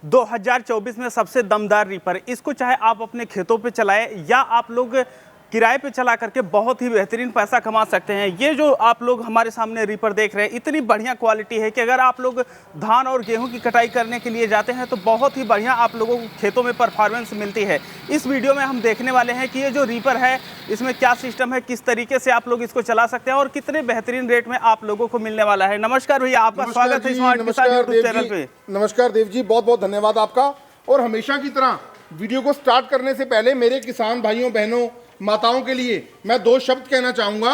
2024 में सबसे दमदार रीपर, इसको चाहे आप अपने खेतों पे चलाएं या आप लोग किराए पे चला करके बहुत ही बेहतरीन पैसा कमा सकते हैं। ये जो आप लोग हमारे सामने रीपर देख रहे हैं, इतनी बढ़िया क्वालिटी है कि अगर आप लोग धान और गेहूं की कटाई करने के लिए जाते हैं तो बहुत ही बढ़िया आप लोगों को खेतों में परफॉर्मेंस मिलती है। इस वीडियो में हम देखने वाले हैं कि ये जो रीपर है इसमें क्या सिस्टम है, किस तरीके से आप लोग इसको चला सकते हैं और कितने बेहतरीन रेट में आप लोगों को मिलने वाला है। नमस्कार भैया, आपका स्वागत है स्मार्ट किसान यूट्यूब चैनल पे। नमस्कार देव जी, बहुत बहुत धन्यवाद आपका। और हमेशा की तरह वीडियो को स्टार्ट करने से पहले मेरे किसान भाइयों बहनों माताओं के लिए मैं दो शब्द कहना चाहूंगा।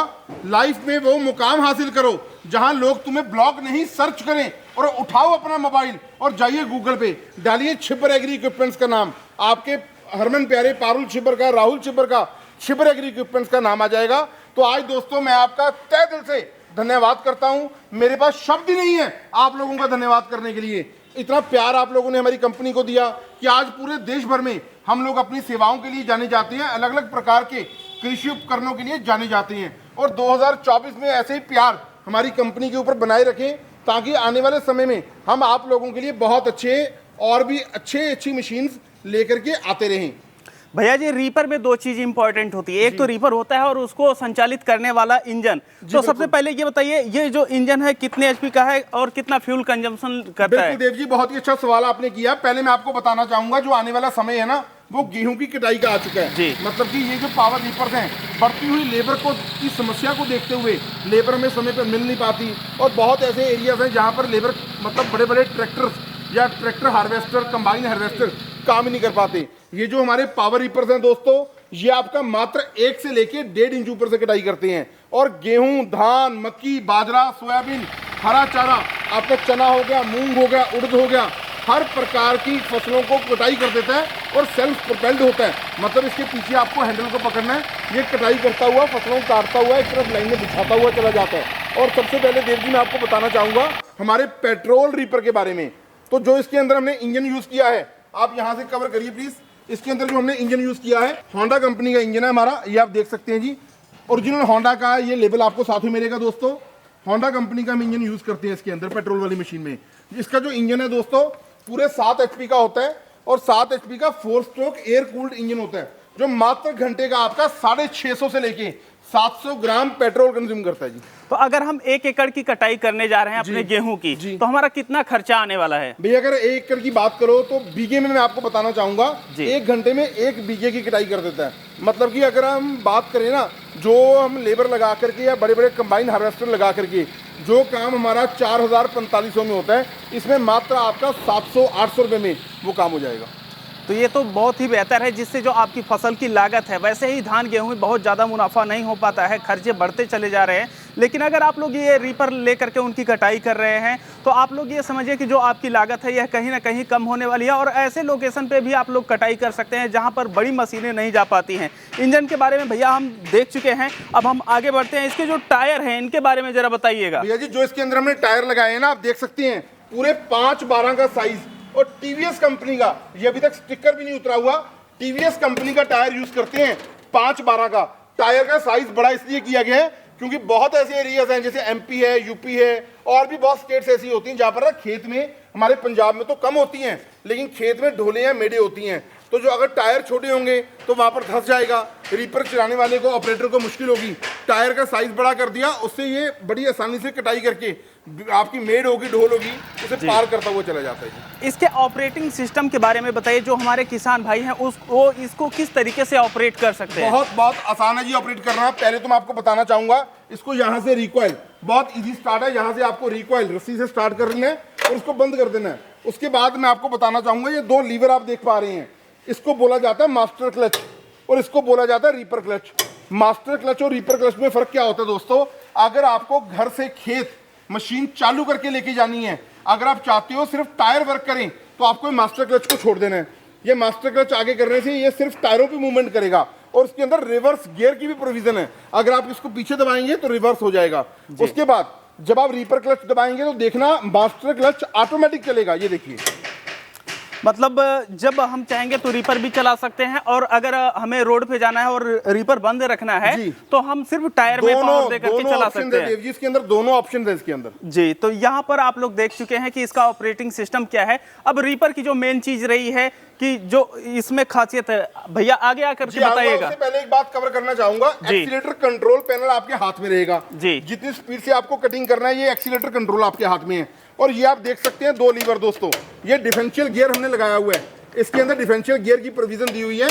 लाइफ में वो मुकाम हासिल करो जहां लोग तुम्हें ब्लॉग नहीं सर्च करें, और उठाओ अपना मोबाइल और जाइए गूगल पे, डालिए छिब्बर एग्री इक्विपमेंट्स का नाम, आपके हरमन प्यारे पारुल छिब्बर का, राहुल छिब्बर का, छिब्बर एग्री इक्विपमेंट्स का नाम आ जाएगा। तो आज दोस्तों मैं आपका तहे दिल से धन्यवाद करता हूं। मेरे पास शब्द ही नहीं है आप लोगों का धन्यवाद करने के लिए। इतना प्यार आप लोगों ने हमारी कंपनी को दिया कि आज पूरे देश भर में हम लोग अपनी सेवाओं के लिए जाने जाते हैं, अलग अलग प्रकार के कृषि उपकरणों के लिए जाने जाते हैं। और 2024 में ऐसे ही प्यार हमारी कंपनी के ऊपर बनाए रखें ताकि आने वाले समय में हम आप लोगों के लिए बहुत अच्छे और भी अच्छी मशीन्स लेकर के आते रहें। भैया जी, रीपर में दो चीज इंपॉर्टेंट होती है, एक तो रीपर होता है और उसको संचालित करने वाला इंजन। तो सबसे पहले ये बताइए, ये जो इंजन है कितने एचपी का है और कितना फ्यूल कंजम्पशन करता है? बिल्कुल देव जी, बहुत ही अच्छा सवाल आपने किया। पहले मैं आपको बताना चाहूंगा जो आने वाला समय है ना, वो गेहूं की कटाई का आ चुका है जी। मतलब कि ये जो पावर रीपर्स हैं, बढ़ती हुई लेबर को की समस्या को देखते हुए लेबर हमें समय पर मिल नहीं पाती, और बहुत ऐसे एरियाज हैं जहाँ पर लेबर मतलब बड़े बड़े ट्रैक्टर्स या ट्रैक्टर हार्वेस्टर, कंबाइन हार्वेस्टर काम ही नहीं कर पाते। ये जो हमारे पावर रीपर्स हैं दोस्तों, ये आपका मात्र 1 से लेके 1.5 इंच ऊपर से कटाई करते हैं। और गेहूं, धान, मक्की, बाजरा, सोयाबीन, हरा चारा, आपका चना हो गया, मूंग हो गया, उड़द हो गया, हर प्रकार की फसलों को कटाई कर देता है और सेल्फ प्रोपेल्ड होता है। मतलब इसके पीछे आपको हैंडल को पकड़ना है, ये कटाई करता हुआ, फसलों को काटता हुआ एक तरफ लाइन में बिछाता हुआ चला जाता है। और सबसे पहले देव जी मैं आपको बताना चाहूंगा हमारे पेट्रोल रीपर के बारे में। तो जो इसके अंदर हमने इंजन यूज किया है, आप यहाँ से कवर करिए प्लीज। इसके अंदर जो हमने इंजन यूज किया है, होंडा कंपनी का इंजन है हमारा, ये आप देख सकते हैं जी। ओरिजिनल होंडा का ये लेबल आपको साथ में मिलेगा दोस्तों। होंडा कंपनी का हम इंजन यूज करते हैं इसके अंदर पेट्रोल वाली मशीन में। इसका जो इंजन है दोस्तों पूरे 7 एचपी का होता है, और 7 एचपी का 4 स्ट्रोक एयर कूल्ड इंजन होता है, जो मात्र घंटे का आपका 650 से लेके 700 ग्राम पेट्रोल कंज्यूम करता है जी। तो अगर हम 1 एकड़ की कटाई करने जा रहे हैं अपने गेहूं की, तो हमारा कितना खर्चा आने वाला है? भैया अगर 1 एकड़ की बात करो तो बीघे में मैं आपको बताना चाहूंगा 1 घंटे में 1 बीघे की कटाई कर देता है। मतलब कि अगर हम बात करें ना, जो हम लेबर लगा करके या बड़े बड़े कंबाइन हार्वेस्टर लगा करके जो काम हमारा 4000-4500 में होता है, इसमें मात्र आपका 700-800 रुपये में वो काम हो जाएगा। तो ये तो बहुत ही बेहतर है, जिससे जो आपकी फसल की लागत है, वैसे ही धान गेहूं में बहुत ज़्यादा मुनाफा नहीं हो पाता है, खर्चे बढ़ते चले जा रहे हैं। लेकिन अगर आप लोग ये रीपर ले करके उनकी कटाई कर रहे हैं तो आप लोग ये समझिए कि जो आपकी लागत है यह कहीं ना कहीं कम होने वाली है, और ऐसे लोकेशन पे भी आप लोग कटाई कर सकते हैं जहाँ पर बड़ी मशीनें नहीं जा पाती हैं। इंजन के बारे में भैया हम देख चुके हैं, अब हम आगे बढ़ते हैं। इसके जो टायर हैं इनके बारे में जरा बताइएगा। भैया जी, जो इसके अंदर हमने टायर लगाए हैं ना, आप देख सकते हैं पूरे 5/12 का साइज, और टीवीएस कंपनी का, ये अभी तक स्टिकर भी नहीं उतरा हुआ, टीवीएस कंपनी का टायर यूज करते हैं। 5/12 का टायर का साइज बड़ा इसलिए किया गया है क्योंकि बहुत ऐसे एरियाज हैं जैसे एमपी है, यूपी है, और भी बहुत स्टेट्स ऐसी होती हैं जहां पर खेत में, हमारे पंजाब में तो कम होती हैं लेकिन खेत में ढोले या मेढ़े होती हैं। तो जो अगर टायर छोटे होंगे तो वहां पर धंस जाएगा, रीपर चलाने वाले को, ऑपरेटर को मुश्किल होगी। टायर का साइज बड़ा कर दिया, उससे ये बड़ी आसानी से कटाई करके आपकी मेड़ होगी, ढोल होगी, उसे पार करता हुआ चला जाता है। इसके ऑपरेटिंग सिस्टम के बारे में बताइए, जो हमारे किसान भाई हैं वो इसको किस तरीके से ऑपरेट कर सकते हैं? बहुत आसान है जी ऑपरेट करना। पहले तो मैं आपको बताना चाहूंगा, इसको यहाँ से रिकॉइल बहुत इजी स्टार्ट है, यहाँ से आपको रिकॉइल रस्सी से स्टार्ट करना है और उसको बंद कर देना है। उसके बाद मैं आपको बताना चाहूंगा, ये 2 लीवर आप देख पा रहे हैं, इसको बोला जाता है मास्टर क्लच और इसको बोला जाता है रीपर क्लच। मास्टर क्लच और रीपर क्लच में फर्क क्या होता है दोस्तों? अगर आपको घर से खेत मशीन चालू करके लेके जानी है, अगर आप चाहते हो सिर्फ टायर वर्क करें, तो आपको मास्टर क्लच को छोड़ देना है। ये मास्टर क्लच आगे करने से ये सिर्फ टायरों पे मूवमेंट करेगा, और उसके अंदर रिवर्स गियर की भी प्रोविजन है। अगर आप इसको पीछे दबाएंगे तो रिवर्स हो जाएगा। उसके बाद जब आप रीपर क्लच दबाएंगे तो देखना मास्टर क्लच ऑटोमेटिक चलेगा। ये देखिए, मतलब जब हम चाहेंगे तो रीपर भी चला सकते हैं, और अगर हमें रोड पे जाना है और रीपर बंद रखना है तो हम सिर्फ टायर में पावर दे करके चला सकते हैं। इसके अंदर दोनों ऑप्शन है इसके अंदर जी। तो यहाँ पर आप लोग देख चुके हैं कि इसका ऑपरेटिंग सिस्टम क्या है। अब रीपर की जो मेन चीज रही है कि जो इसमें खासियत है, भैया आगे आकर के बताइएगा। उससे पहले एक बात कवर करना चाहूंगा, एक्सीलेटर कंट्रोल पैनल आपके हाथ में रहेगा जी। जितनी स्पीड से आपको कटिंग करना है ये एक्सीलेटर कंट्रोल आपके हाथ में है। और ये आप देख सकते हैं 2 लीवर दोस्तों, ये डिफरेंशियल गियर हमने लगाया हुआ है। इसके अंदर डिफरेंशियल गियर की प्रोविजन दी हुई है।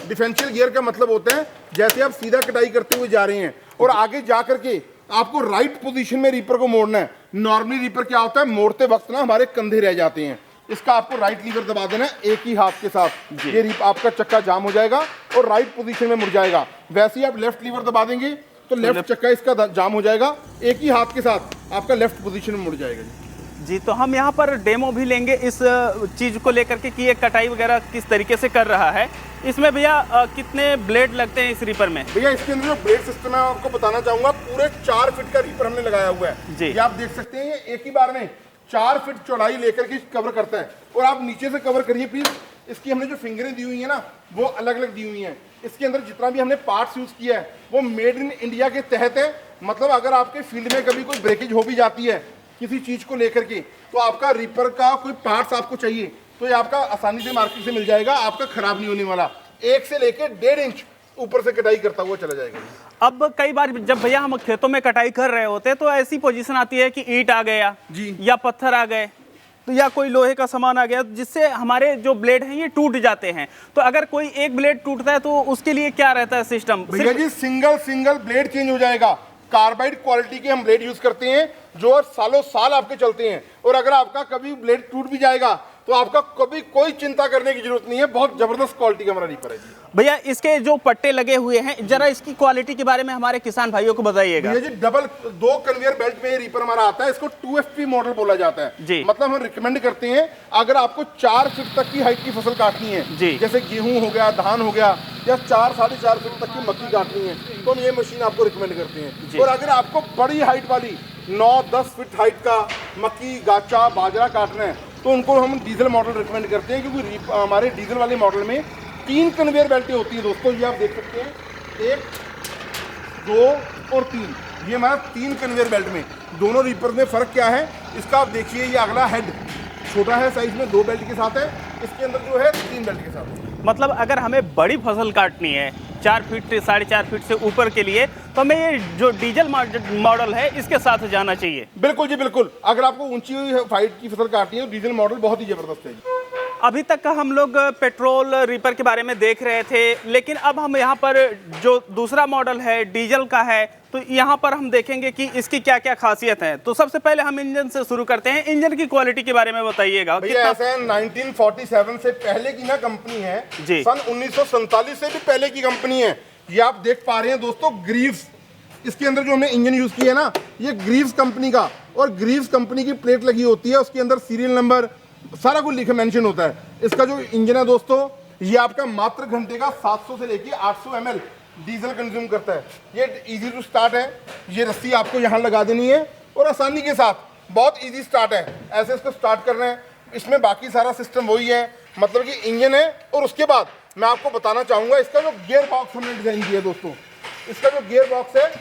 डिफरेंशियल गियर का मतलब होता है जैसे आप सीधा कटाई करते हुए जा रहे हैं और आगे जा करके आपको राइट पोजीशन में रीपर को मोड़ना है। नॉर्मली रीपर क्या होता है, मोड़ते वक्त ना हमारे कंधे रह जाते हैं। इसका आपको राइट लीवर दबा देना है एक ही हाथ के साथ, ये आपका चक्का जाम हो जाएगा और राइट पोजीशन में मुड़ जाएगा। वैसे ही आप लेफ्ट लीवर दबा देंगे तो लेफ्ट चक्का इसका जाम हो जाएगा, एक ही हाथ के साथ आपका लेफ्ट पोजीशन में मुड़ जाएगा जी। तो हम यहाँ पर डेमो भी लेंगे इस चीज को लेकर के कि ये कटाई वगैरह किस तरीके से कर रहा है। इसमें भैया कितने ब्लेड लगते हैं इस रीपर में? भैया इसके अंदर जो ब्लेड सिस्टम है आपको बताना चाहूंगा, पूरे 4 फीट का रीपर हमने लगाया हुआ है जी। ये आप देख सकते हैं, ये एक ही बार में 4 फीट चौड़ाई लेकर के कवर करता है। और आप नीचे से कवर करिए प्लीज। इसकी हमने जो फिंगरें दी हुई है ना वो अलग अलग दी हुई हैं। इसके अंदर जितना भी हमने पार्ट्स यूज किया है वो मेड इन इंडिया के तहत है। मतलब अगर आपके फील्ड में कभी कोई ब्रेकेज हो भी जाती है किसी चीज को लेकर के, तो आपका रीपर का कोई पार्ट्स आपको चाहिए तो ये आपका आसानी से मार्केट से मिल जाएगा, आपका खराब नहीं होने वाला। 1 से लेकर 1.5 इंच ऊपर से कटाई करता हुआ चला जाएगा। अब कई बार जब भैया हम खेतों में कटाई कर रहे होते हैं तो ऐसी पोजीशन आती है कि ईंट आ गया जी, या पत्थर आ गए, तो या कोई लोहे का सामान आ गया जिससे हमारे जो ब्लेड हैं ये टूट जाते हैं। तो अगर कोई एक ब्लेड टूटता है तो उसके लिए क्या रहता है सिस्टम? भैया जी सिंगल ब्लेड चेंज हो जाएगा। कार्बाइड क्वालिटी के हम ब्लेड यूज करते हैं जो सालों साल आपके चलते हैं। और अगर आपका कभी ब्लेड टूट भी जाएगा तो आपका कभी कोई चिंता करने की जरूरत नहीं है। बहुत जबरदस्त क्वालिटी का हमारा रीपर है जी। भैया इसके जो पट्टे लगे हुए हैं जरा इसकी क्वालिटी के बारे में हमारे किसान भाइयों को बताइएगा। भैया जी डबल 2 कन्वेयर बेल्ट में ये रीपर हमारा आता है। इसको 2FP मॉडल बोला जाता है जी। मतलब हम रिकमेंड करते हैं अगर आपको 4 फीट तक की हाइट की फसल काटनी है जी, जैसे गेहूं हो गया, धान हो गया, या 4 साढ़े 4 फीट तक की मक्की काटनी है तो हम ये मशीन आपको रिकमेंड करते हैं। और अगर आपको बड़ी हाइट वाली 9-10 फीट हाइट का मक्की, गाचा, बाजरा काटना है तो उनको हम डीजल मॉडल रिकमेंड करते हैं, क्योंकि हमारे डीजल वाले मॉडल में 3 कन्वेयर बेल्टें होती हैं दोस्तों। ये आप देख सकते हैं 1, 2 और 3, ये हमारा 3 कन्वेयर बेल्ट में। दोनों रीपर में फ़र्क क्या है इसका आप देखिए। ये अगला हेड छोटा है साइज में, 2 बेल्ट के साथ है। इसके अंदर जो है 3 बेल्ट के साथ है। मतलब अगर हमें बड़ी फसल काटनी है 4 फीट 4.5 फीट से ऊपर के लिए तो हमें ये जो डीजल मॉडल है इसके साथ जाना चाहिए। बिल्कुल जी बिल्कुल। अगर आपको ऊंची हाइट की फसल काटनी है तो डीजल मॉडल बहुत ही जबरदस्त है। अभी तक हम लोग पेट्रोल रीपर के बारे में देख रहे थे, लेकिन अब हम यहाँ पर जो दूसरा मॉडल है डीजल का है तो यहाँ पर हम देखेंगे कि इसकी क्या क्या खासियत है। तो सबसे पहले हम इंजन से शुरू करते हैं। इंजन की क्वालिटी के बारे में बताइएगा। ऐसा है 1947 से पहले की ना कंपनी है जी। सन 1947 से भी पहले की कंपनी है। ये आप देख पा रहे हैं दोस्तों ग्रीव्स, इसके अंदर जो हमने इंजन यूज किया है ना ये ग्रीव्स कंपनी का, और ग्रीव्स कंपनी की प्लेट लगी होती है। उसके अंदर सीरियल नंबर सारा कुछ लिखा मेंशन होता है। इसका जो इंजन है दोस्तों ये आपका मात्र घंटे का 700 से लेके 800 ml डीजल कंज्यूम करता है। ये इजी टू स्टार्ट है। ये रस्सी आपको यहाँ लगा देनी है और आसानी के साथ बहुत इजी स्टार्ट है। ऐसे इसको स्टार्ट करना है। इसमें बाकी सारा सिस्टम वही है, मतलब कि इंजन है। और उसके बाद मैं आपको बताना चाहूँगा इसका जो गियर बॉक्स हमने डिज़ाइन किया है दोस्तों, इसका जो गियर बॉक्स है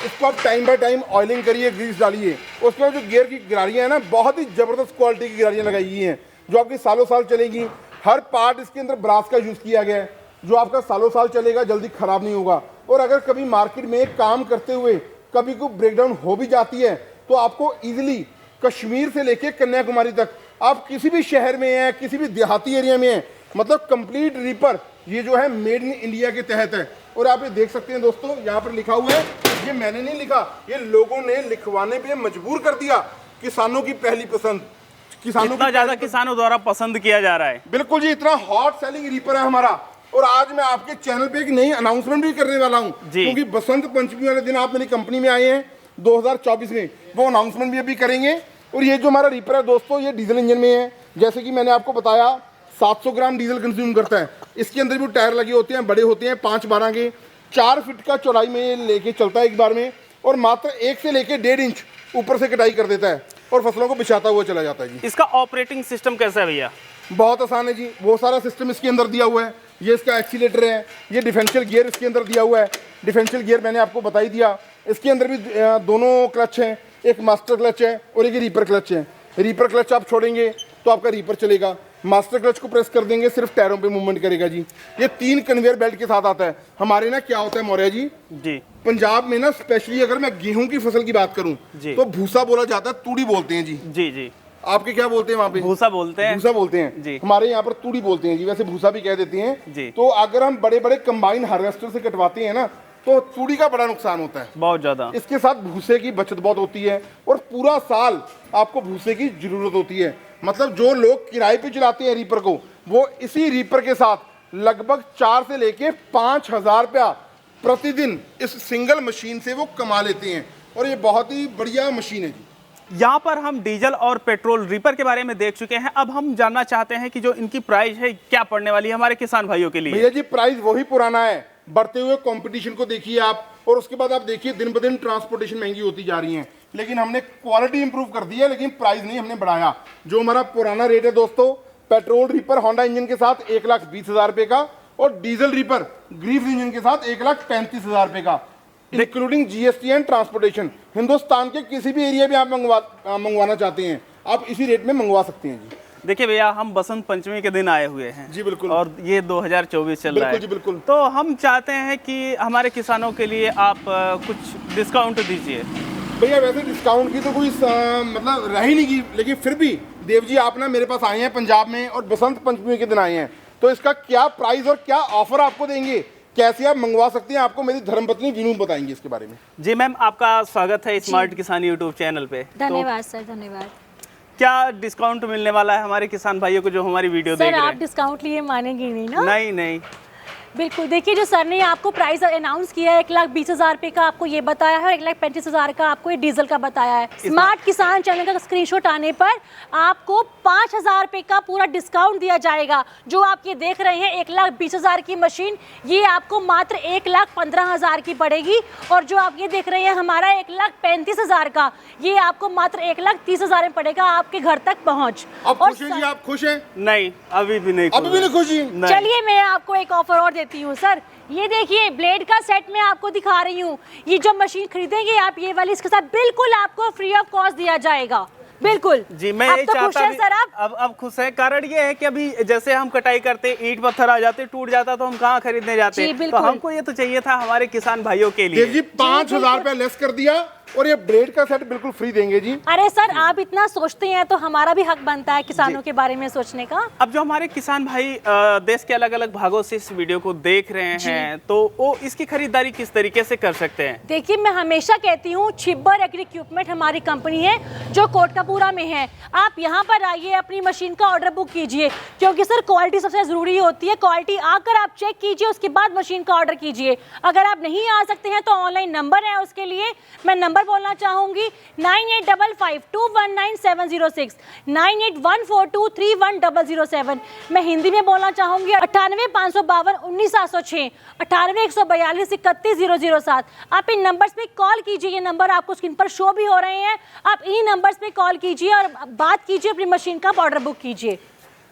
इसको आप टाइम बाय टाइम ऑयलिंग करिए, ग्रीस डालिए। उसके बाद जो गियर की गिरारियाँ हैं ना बहुत ही ज़बरदस्त क्वालिटी की गिरारियाँ लगाई गई हैं जो आपकी सालों साल चलेगी। हर पार्ट इसके अंदर ब्रास का यूज़ किया गया है जो आपका सालों साल चलेगा, जल्दी ख़राब नहीं होगा। और अगर कभी मार्केट में काम करते हुए कभी कोई ब्रेकडाउन हो भी जाती है तो आपको ईजिली कश्मीर से लेके कन्याकुमारी तक आप किसी भी शहर में हैं, किसी भी देहाती एरिया में हैं, मतलब कंप्लीट रीपर ये जो है मेड इन इंडिया के तहत है। और आप ये देख सकते हैं दोस्तों यहाँ पर लिखा हुआ है, ये मैंने नहीं लिखा, ये लोगों ने लिखवाने पे मजबूर कर दिया। किसानों की पहली पसंद, किसानों इतना ज्यादा किसानों द्वारा पसंद किया जा रहा है। बिल्कुल जी, इतना हॉट सेलिंग रीपर है हमारा। और आज मैं आपके चैनल पे एक नई अनाउंसमेंट भी करने वाला हूँ, क्योंकि बसंत पंचमी वाले दिन आप मेरी कंपनी में आए हैं 2024 में, वो अनाउंसमेंट भी अभी करेंगे। और ये जो हमारा रीपर है दोस्तों ये डीजल इंजन में है। जैसे कि मैंने आपको बताया 700 ग्राम डीजल कंज्यूम करता है। इसके अंदर भी टायर लगे होते हैं, बड़े होते हैं 5-12 के, 4 फीट का चौड़ाई में ये लेके चलता है एक बार में। और मात्र 1 से लेके 1.5 इंच ऊपर से कटाई कर देता है और फसलों को बिछाता हुआ चला जाता है जी। इसका ऑपरेटिंग सिस्टम कैसा है भैया? बहुत आसान है जी, वो सारा सिस्टम इसके अंदर दिया हुआ है। ये इसका एक्सीलेटर है, ये डिफरेंशियल गियर इसके अंदर दिया हुआ है। डिफरेंशियल गियर मैंने आपको बता ही दिया। इसके अंदर भी दोनों क्लच हैं, एक मास्टर क्लच है और एक रीपर क्लच है। रीपर क्लच आप छोड़ेंगे तो आपका रीपर चलेगा, मास्टर क्लच को प्रेस कर देंगे सिर्फ टायरों पे मूवमेंट करेगा जी। ये 3 कन्वेयर बेल्ट के साथ आता है। हमारे ना क्या होता है मौर्य जी, पंजाब में ना स्पेशली अगर मैं गेहूं की फसल की बात करूं तो भूसा बोला जाता है, तूड़ी बोलते हैं जी। जी आपके क्या बोलते हैं वहाँ पे? भूसा बोलते हैं। भूसा बोलते हैं जी। हमारे यहाँ पर तूड़ी बोलते हैं जी, वैसे भूसा भी कह देते हैं जी। तो अगर हम बड़े बड़े कंबाइन हार्वेस्टर से कटवाते हैं ना तो तूड़ी का बड़ा नुकसान होता है, बहुत ज्यादा। इसके साथ भूसे की बचत बहुत होती है और पूरा साल आपको भूसे की जरूरत होती है। मतलब जो लोग किराए पे चलाते हैं रीपर को, वो इसी रीपर के साथ लगभग 4 से लेके 5,000 रुपया प्रतिदिन इस सिंगल मशीन से वो कमा लेते हैं और ये बहुत ही बढ़िया मशीन है जी। यहाँ पर हम डीजल और पेट्रोल रीपर के बारे में देख चुके हैं। अब हम जानना चाहते हैं कि जो इनकी प्राइस है क्या पड़ने वाली है हमारे किसान भाइयों के लिए। भैया जी प्राइस वही पुराना है, बढ़ते हुए कंपटीशन को देखिए आप, और उसके बाद आप देखिए दिन ब दिन ट्रांसपोर्टेशन महंगी होती जा रही है। लेकिन हमने क्वालिटी इंप्रूव कर दी है, लेकिन प्राइस नहीं हमने बढ़ाया। जो हमारा पुराना रेट है दोस्तों, पेट्रोल रीपर होंडा इंजन के साथ 1,20,000 रुपए का और डीजल रीपर ग्रीव्स इंजन के साथ 1,35,000 रुपए का, including GST and transportation. Hindustan के किसी भी एरिया में आप मंगवाना चाहते हैं, आप इसी रेट में मंगवा सकते हैं जी। देखिए भैया, हम बसंत पंचमी के दिन आए हुए हैं जी, बिल्कुल, और ये 2024 चल रहा है जी, बिल्कुल। तो हम चाहते हैं कि हमारे किसानों के लिए आप कुछ डिस्काउंट दीजिए। भैया वैसे डिस्काउंट की तो कोई मतलब रह ही नहीं की, लेकिन फिर भी देव जी आप ना मेरे पास आए हैं पंजाब में और बसंत पंचमी के दिन आए हैं, तो इसका क्या प्राइस और क्या ऑफर आपको देंगे, कैसे आप मंगवा सकते हैं, आपको मेरी धर्मपत्नी वीनू बताएंगे इसके बारे में। जी मैम, आपका स्वागत है स्मार्ट किसान यूट्यूब चैनल पे। धन्यवाद सर, धन्यवाद। क्या डिस्काउंट मिलने वाला है हमारे किसान भाइयों को जो हमारी वीडियो देख रहे हैं? सर आप डिस्काउंट लिए मानेंगे नहीं ना? नहीं बिल्कुल। देखिए जो सर ने आपको प्राइस अनाउंस किया है 1,20,000 रुपये का आपको ये बताया है और 1,35,000 का आपको ये डीजल का बताया है। स्मार्ट किसान चैनल का स्क्रीनशॉट आने पर आपको 5,000 रुपये का पूरा डिस्काउंट दिया जाएगा। जो आप ये देख रहे हैं 1,20,000 की मशीन, ये आपको मात्र 1,15,000 की पड़ेगी और जो आप ये देख रहे हैं हमारा 1,35,000 का, ये आपको मात्र 1,30,000 में पड़ेगा आपके घर तक पहुँच। आप खुश हैं जी? आप खुश हैं? नहीं, अभी भी नहीं खुशी। चलिए मैं आपको एक ऑफर और देती हूँ सर। ये देखिए ब्लेड का सेट मैं आपको दिखा रही हूँ। ये जो मशीन खरीदेंगे आप ये वाली, इसके साथ बिल्कुल आपको फ्री ऑफ कॉस्ट दिया जाएगा। बिल्कुल जी, मैं यही चाहता हूं सर। आप अब खुश है। कारण ये है कि अभी जैसे हम कटाई करते, ईंट पत्थर आ जाते, टूट जाता तो हम कहाँ खरीदने जाते, तो हमको ये तो चाहिए था हमारे किसान भाइयों के लिए। जी 5,000 रुपए लेस कर दिया और ये ब्लेड का सेट बिल्कुल फ्री देंगे जी। अरे सर आप इतना सोचते हैं तो हमारा भी हक बनता है किसानों के बारे में सोचने का। अब जो हमारे किसान भाई देश के अलग अलग भागों से इस वीडियो को देख रहे हैं तो वो इसकी खरीदारी किस तरीके से कर सकते हैं? देखिए मैं हमेशा कहती हूँ छिब्बर एग्री इक्विपमेंट हमारी कंपनी है जो कोटकपूरा में है। आप यहाँ पर आइए, अपनी मशीन का ऑर्डर बुक कीजिए, क्योंकि सर क्वालिटी सबसे जरूरी होती है। क्वालिटी आकर आप चेक कीजिए, उसके बाद मशीन का ऑर्डर कीजिए। अगर आप नहीं आ सकते हैं तो ऑनलाइन नंबर है, उसके लिए मैं नंबर बोलना चाहूंगी 9855219706 9814231007। मैं हिंदी में बोलना चाहूंगी 9855219706 9814231007। आप इन नंबर्स पे कॉल कीजिए, ये नंबर आपको स्क्रीन पर शो भी हो रहे हैं। आप इन्हीं नंबर्स पे कॉल कीजिए और बात कीजिए, अपनी मशीन का ऑर्डर बुक कीजिए।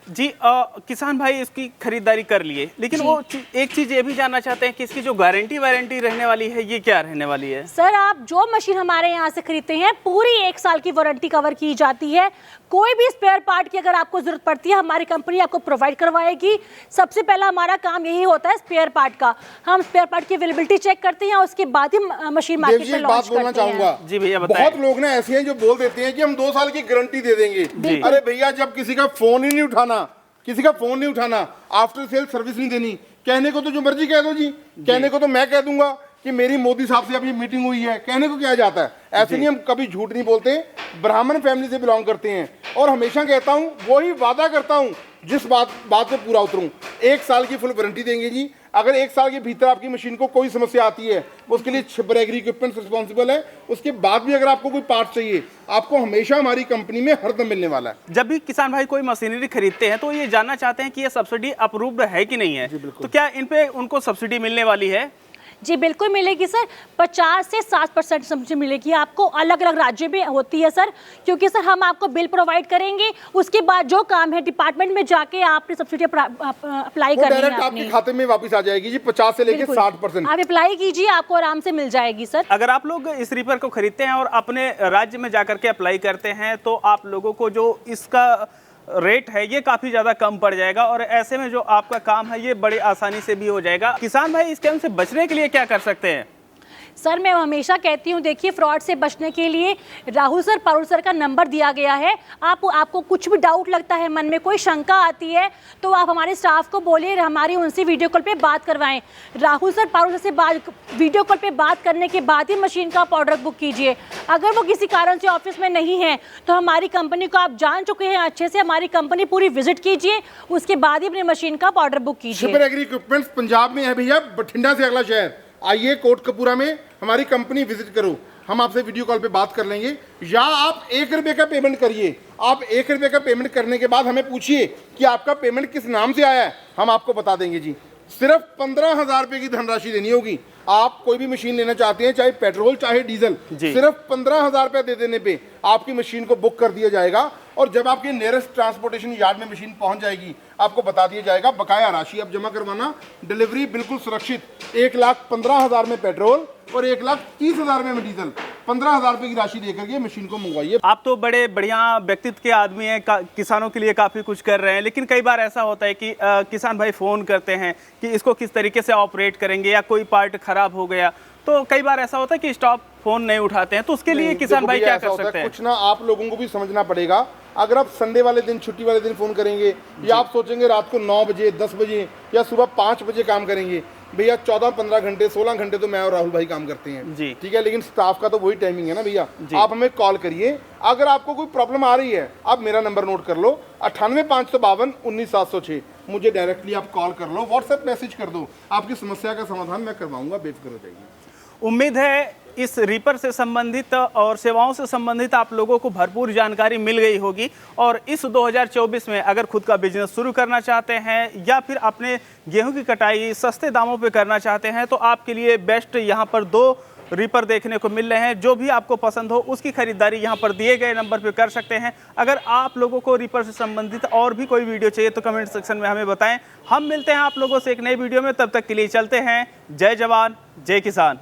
जी किसान भाई इसकी खरीदारी कर लिए, लेकिन वो एक चीज ये भी जानना चाहते हैं कि इसकी जो गारंटी वारंटी रहने वाली है ये क्या रहने वाली है? सर आप जो मशीन हमारे यहाँ से खरीदते हैं पूरी 1 साल की वारंटी कवर की जाती है। कोई भी स्पेयर पार्ट की अगर आपको जरूरत पड़ती है हमारी कंपनी आपको प्रोवाइड करवाएगी। सबसे पहला हमारा काम यही होता है स्पेयर पार्ट का। हम स्पेयर पार्ट की अवेलेबिलिटी चेक करते हैं, उसके बाद ही मशीन मार्केट में लॉन्च करते हैं। जी भैया बताएं। बहुत लोग ना ऐसे हैं जो बोल देते हैं कि हम 2 साल की गारंटी दे देंगे। अरे भैया जब किसी का फोन ही नहीं उठाना, आफ्टर सेल सर्विस नहीं देनी, कहने को तो जो मर्जी कह दो जी, कहने को तो मैं कह दूंगा कि मेरी मोदी साहब से अभी मीटिंग हुई है, कहने को क्या जाता है। ऐसे नहीं, हम कभी झूठ नहीं बोलते, ब्राह्मण फैमिली से बिलोंग करते हैं और हमेशा कहता हूँ वही वादा करता हूँ जिस बात पे पूरा उतरूं। 1 साल की फुल वारंटी देंगे जी। अगर 1 साल के भीतर आपकी मशीन को कोई समस्या आती है उसके लिए छिब्बर एग्री इक्विपमेंट रिस्पॉन्सिबल है। उसके बाद भी अगर आपको कोई पार्ट चाहिए आपको हमेशा हमारी कंपनी में हरदम मिलने वाला है। जब भी किसान भाई कोई मशीनरी खरीदते हैं तो ये जानना चाहते हैं कि ये सब्सिडी अप्रूव्ड है कि नहीं है, तो क्या इन पे उनको सब्सिडी मिलने वाली है? जी बिल्कुल मिलेगी सर, 50 से 60% सब्सिडी मिलेगी आपको। अलग अलग राज्यों में होती है सर, क्योंकि सर हम आपको बिल प्रोवाइड करेंगे, उसके बाद जो काम है डिपार्टमेंट में जाके आपने सब्सिडी अप्लाई करनी है, डायरेक्ट आपके खाते में वापस आ जाएगी जी, 50 से लेकर 60%। आप अप्लाई कीजिए, आपको आराम से मिल जाएगी सर। अगर आप लोग इस रीपर को खरीदते हैं और अपने राज्य में जाकर के अप्लाई करते हैं तो आप लोगों को जो इसका रेट है ये काफ़ी ज़्यादा कम पड़ जाएगा, और ऐसे में जो आपका काम है ये बड़ी आसानी से भी हो जाएगा। किसान भाई इस स्कैम से बचने के लिए क्या कर सकते हैं? सर मैं हमेशा कहती हूँ, देखिए फ्रॉड से बचने के लिए राहुल सर, पारुल सर का नंबर दिया गया है। आपको कुछ भी डाउट लगता है, मन में कोई शंका आती है, तो आप हमारे स्टाफ को बोलिए, हमारी उनसे वीडियो कॉल पे बात करवाएं। राहुल सर, पारुल सर से वीडियो कॉल पे बात करने के बाद ही मशीन का आप ऑर्डर बुक कीजिए। अगर वो किसी कारण से ऑफिस में नहीं है तो हमारी कंपनी को आप जान चुके हैं अच्छे से, हमारी कंपनी पूरी विजिट कीजिए, उसके बाद ही अपनी मशीन का ऑर्डर बुक कीजिए। शिपर एग्री इक्विपमेंट्स पंजाब में है भैया, बठिंडा से अगला शहर। आइए कोटकपूरा में हमारी कंपनी विजिट करो, हम आपसे वीडियो कॉल पे बात कर लेंगे। या आप 1 रुपये का पेमेंट करिए, आप 1 रुपये का पेमेंट करने के बाद हमें पूछिए कि आपका पेमेंट किस नाम से आया है, हम आपको बता देंगे जी। सिर्फ 15,000 रुपये की धनराशि देनी होगी। आप कोई भी मशीन लेना चाहते हैं, चाहे पेट्रोल चाहे डीजल, सिर्फ 15,000 रुपये दे देने पे आपकी मशीन को बुक कर दिया जाएगा, और जब आपके नियरेस्ट ट्रांसपोर्टेशन यार्ड में मशीन पहुंच जाएगी आपको बता दिया जाएगा बकाया राशि अब जमा करवाना। डिलीवरी बिल्कुल सुरक्षित, 1,15,000 में पेट्रोल और 1,30,000 में डीजल, 15,000 रुपये की राशि देकर के मशीन को मंगवाइए। आप तो बड़े बढ़िया व्यक्तित्व के आदमी हैं, किसानों के लिए काफ़ी कुछ कर रहे हैं, लेकिन कई बार ऐसा होता है कि किसान भाई फ़ोन करते हैं कि इसको किस तरीके से ऑपरेट करेंगे, या कोई पार्ट खराब हो गया, तो कई बार ऐसा होता है कि स्टॉप फोन नहीं उठाते हैं, तो उसके लिए किसान भाई क्या कर सकते हैं? कुछ ना, आप लोगों को भी समझना पड़ेगा। अगर आप संडे वाले दिन, छुट्टी वाले दिन फोन करेंगे, या आप सोचेंगे रात को 9 बजे 10 बजे या सुबह 5 बजे काम करेंगे, भैया 14-15 घंटे 16 घंटे तो मैं और राहुल भाई काम करते हैं जी, ठीक है, लेकिन स्टाफ का तो वही टाइमिंग है ना भैया। आप हमें कॉल करिए, अगर आपको कोई प्रॉब्लम आ रही है आप मेरा नंबर नोट कर लो, 98,552-19,706, मुझे डायरेक्टली आप कॉल कर लो, व्हाट्सएप मैसेज कर दो, आपकी समस्या का समाधान मैं करवाऊंगा, बेफिक्र हो जाइए। उम्मीद है इस रीपर से संबंधित और सेवाओं से संबंधित आप लोगों को भरपूर जानकारी मिल गई होगी, और इस 2024 में अगर खुद का बिजनेस शुरू करना चाहते हैं या फिर अपने गेहूं की कटाई सस्ते दामों पे करना चाहते हैं तो आपके लिए बेस्ट यहाँ पर 2 रीपर देखने को मिल रहे हैं। जो भी आपको पसंद हो उसकी खरीदारी यहाँ पर दिए गए नंबर पर कर सकते हैं। अगर आप लोगों को रीपर से संबंधित और भी कोई वीडियो चाहिए तो कमेंट सेक्शन में हमें बताएं। हम मिलते हैं आप लोगों से एक नई वीडियो में, तब तक के लिए चलते हैं। जय जवान जय किसान।